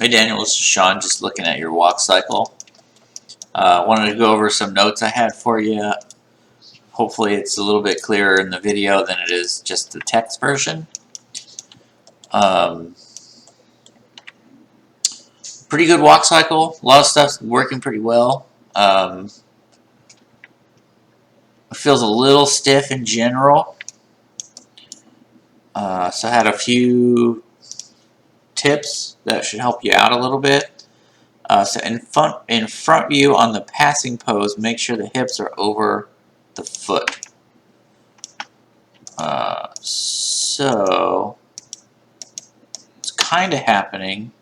Hey Daniel, this is Sean, just looking at your walk cycle. Wanted to go over some notes I had for you. Hopefully it's a little bit clearer in the video than it is just the text version. Pretty good walk cycle. A lot of stuff's working pretty well. It feels a little stiff in general. So I had a few tips that should help you out a little bit. So in front view on the passing pose, make sure the hips are over the foot. So it's kind of happening.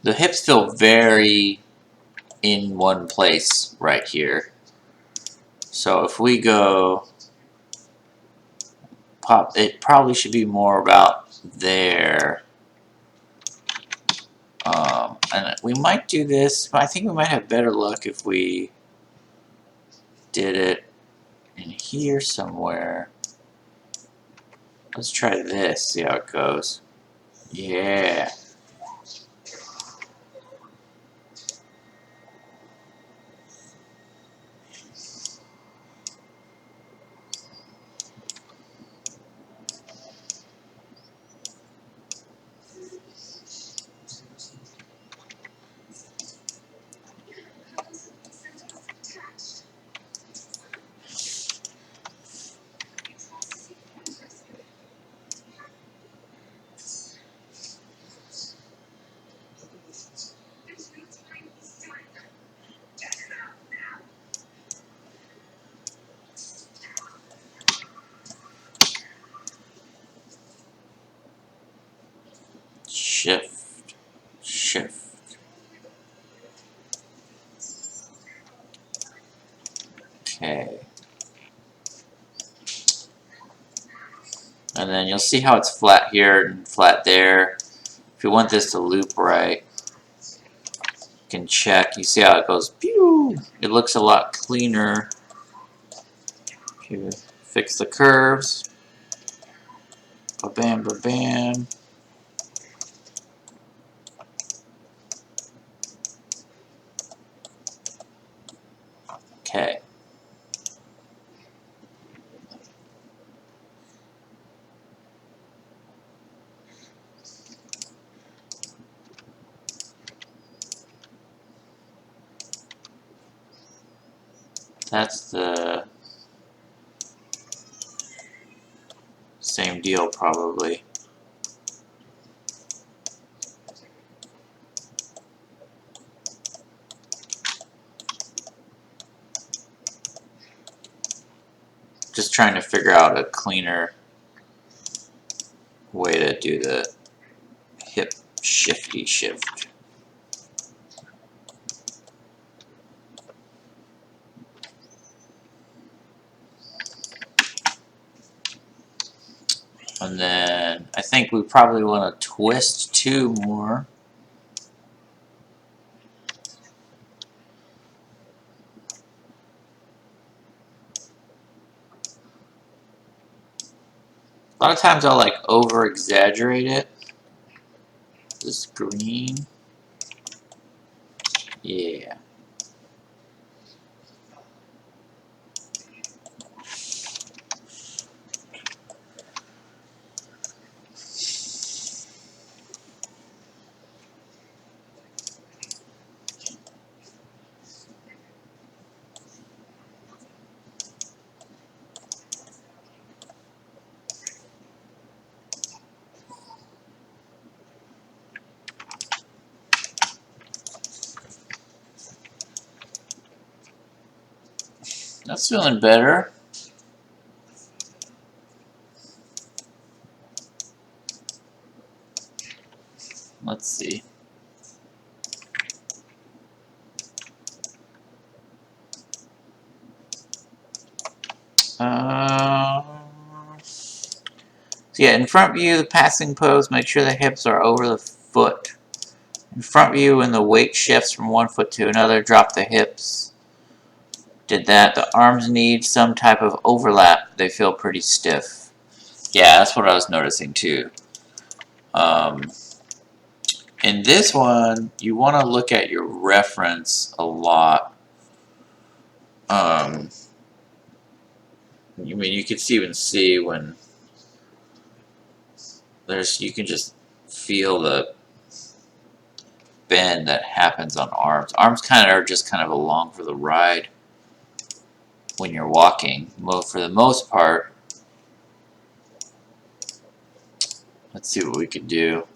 The hips feel very in one place right here. So if we go pop, it probably should be more about there. And we might do this, but I think we might have better luck if we did it in here somewhere. Let's try this, see how it goes. Yeah. Shift. Shift. Okay. And then you'll see how it's flat here and flat there. If you want this to loop right, you can check. You see how it goes, pew! It looks a lot cleaner. If you fix the curves, ba-bam, ba-bam. Okay. That's the same deal probably. Just trying to figure out a cleaner way to do the hip shifty shift. And then I think we probably want to twist two more. A lot of times I'll like over exaggerate it. This green. Yeah. That's feeling better. Let's see. So yeah, in front view, the passing pose, make sure the hips are over the foot. In front view, when the weight shifts from one foot to another, drop the hips. Did that. The arms need some type of overlap. They feel pretty stiff. Yeah, that's what I was noticing too. In this one, you want to look at your reference a lot. You can even see when you can just feel the bend that happens on arms. Arms are just kind of along for the ride when you're walking. Well, for the most part, let's see what we could do.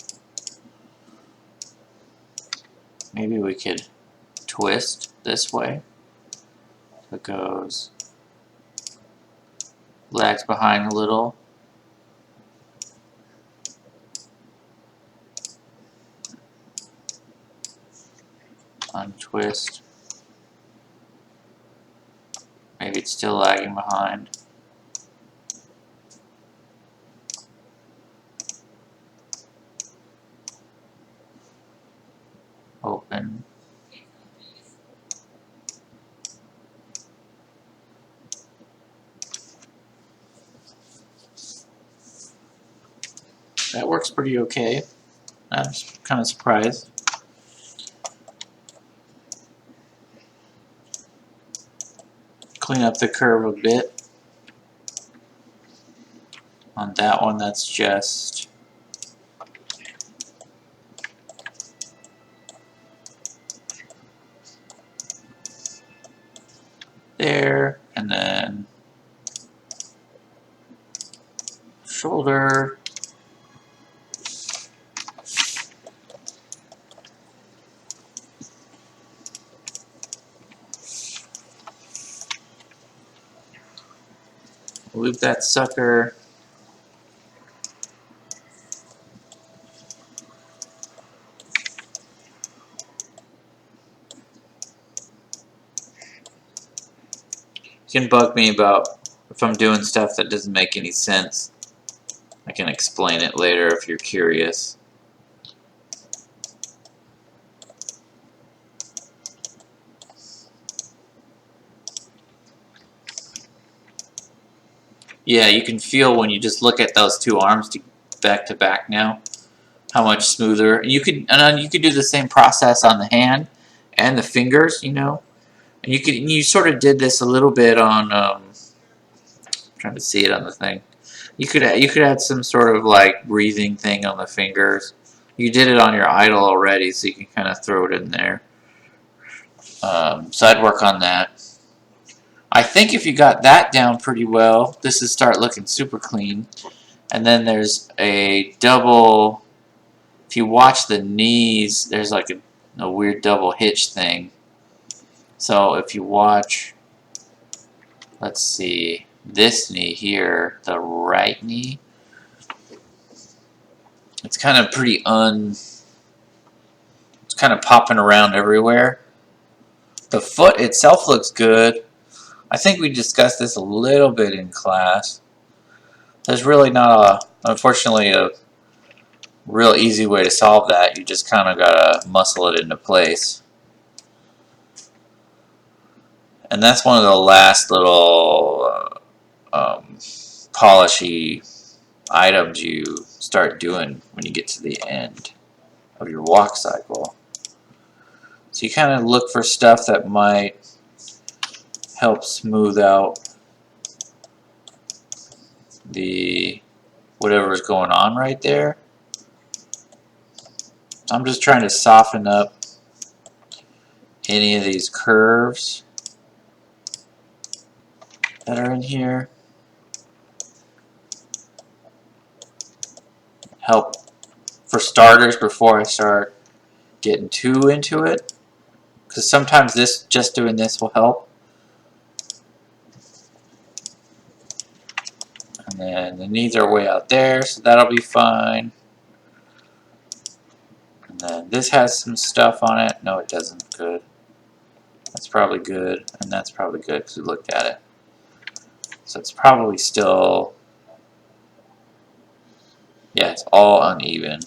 Maybe we could twist this way. So it goes, lags behind a little. Untwist. Maybe it's still lagging behind. Open. That works pretty okay. I'm kind of surprised. Clean up the curve a bit. On that one, that's just there, and then shoulder. Loop that sucker. You can bug me about if I'm doing stuff that doesn't make any sense. I can explain it later if you're curious. Yeah, you can feel when you just look at those two arms back to back now, how much smoother. You could do the same process on the hand and the fingers, you know. And you sort of did this a little bit on trying to see it on the thing. You could add some sort of like breathing thing on the fingers. You did it on your idle already, so you can kind of throw it in there. So I'd work on that. I think if you got that down pretty well, this would start looking super clean. And then there's a double, if you watch the knees, there's like a weird double hitch thing. So if you watch, let's see, this knee here, the right knee, it's kind of it's kind of popping around everywhere. The foot itself looks good. I think we discussed this a little bit in class. There's really not unfortunately, a real easy way to solve that. You just kind of gotta muscle it into place. And that's one of the last little polishy items you start doing when you get to the end of your walk cycle. So you kind of look for stuff that might help smooth out the whatever's going on right there. So I'm just trying to soften up any of these curves that are in here. Help for starters before I start getting too into it, because sometimes just doing this will help. And then the knees are way out there, so that'll be fine. And then this has some stuff on it. No, it doesn't. Good. That's probably good, and that's probably good because we looked at it. So it's probably still, yeah, it's all uneven.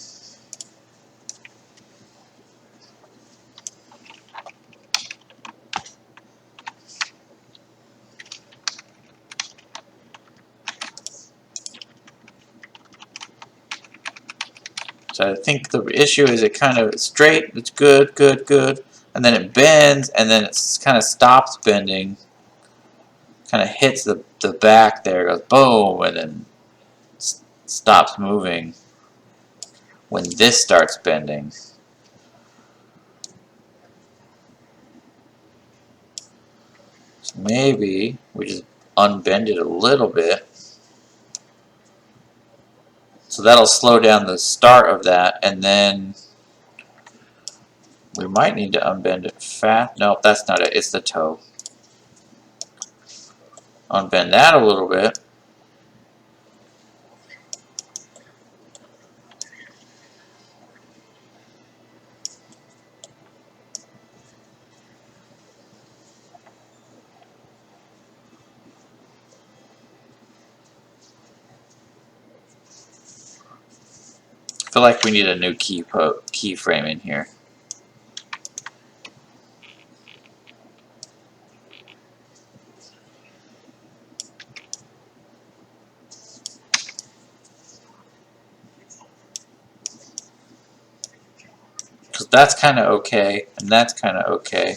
So I think the issue is it kind of straight, it's good, good, good, and then it bends, and then it kind of stops bending, kind of hits the back there, goes boom, and then stops moving when this starts bending. So maybe we just unbend it a little bit. So that'll slow down the start of that, and then we might need to unbend it fast. Nope, that's not it. It's the toe. Unbend that a little bit. I feel like we need a new keyframe in here. Because that's kind of okay, and that's kind of okay.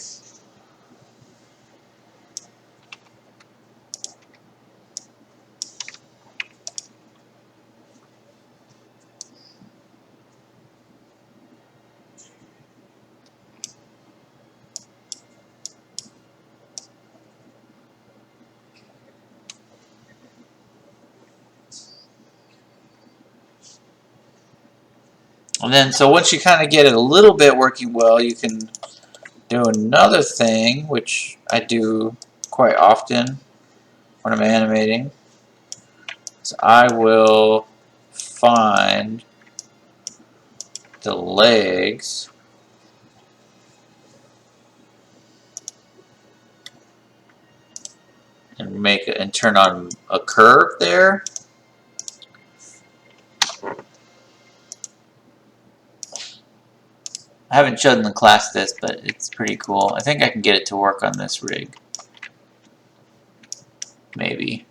And then, so once you kind of get it a little bit working well, you can do another thing, which I do quite often when I'm animating. So I will find the legs and make it and turn on a curve there. I haven't shown in the class this, but it's pretty cool. I think I can get it to work on this rig. Maybe.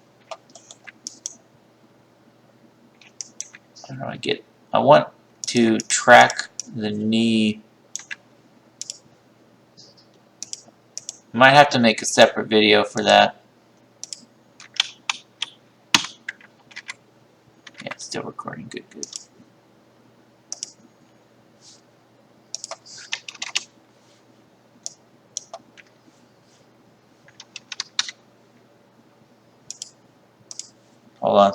How do I want to track the knee. Might have to make a separate video for that. Yeah, it's still recording. Good, good. Hold on.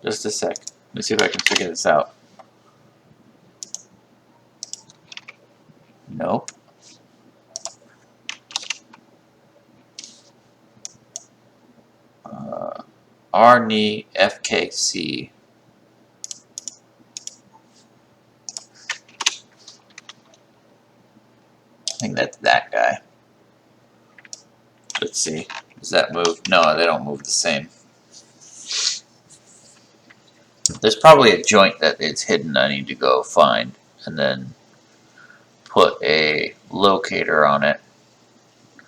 Just a sec. Let me see if I can figure this out. Nope. R knee FKC. I think that's that guy. Let's see. Does that move? No, they don't move the same. There's probably a joint that is hidden I need to go find and then put a locator on it.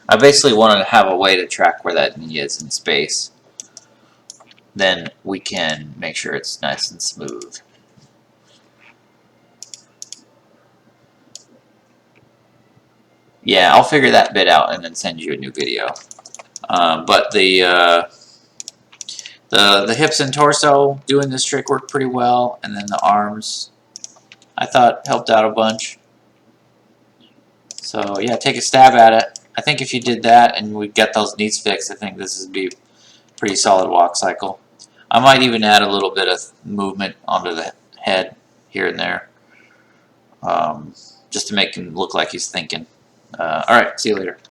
I basically wanted to have a way to track where that knee is in space. Then we can make sure it's nice and smooth. Yeah, I'll figure that bit out and then send you a new video. But the hips and torso doing this trick worked pretty well, and then the arms I thought helped out a bunch. So yeah, take a stab at it. I think if you did that and we get those knees fixed, I think this would be a pretty solid walk cycle. I might even add a little bit of movement onto the head here and there, just to make him look like he's thinking. Alright, see you later.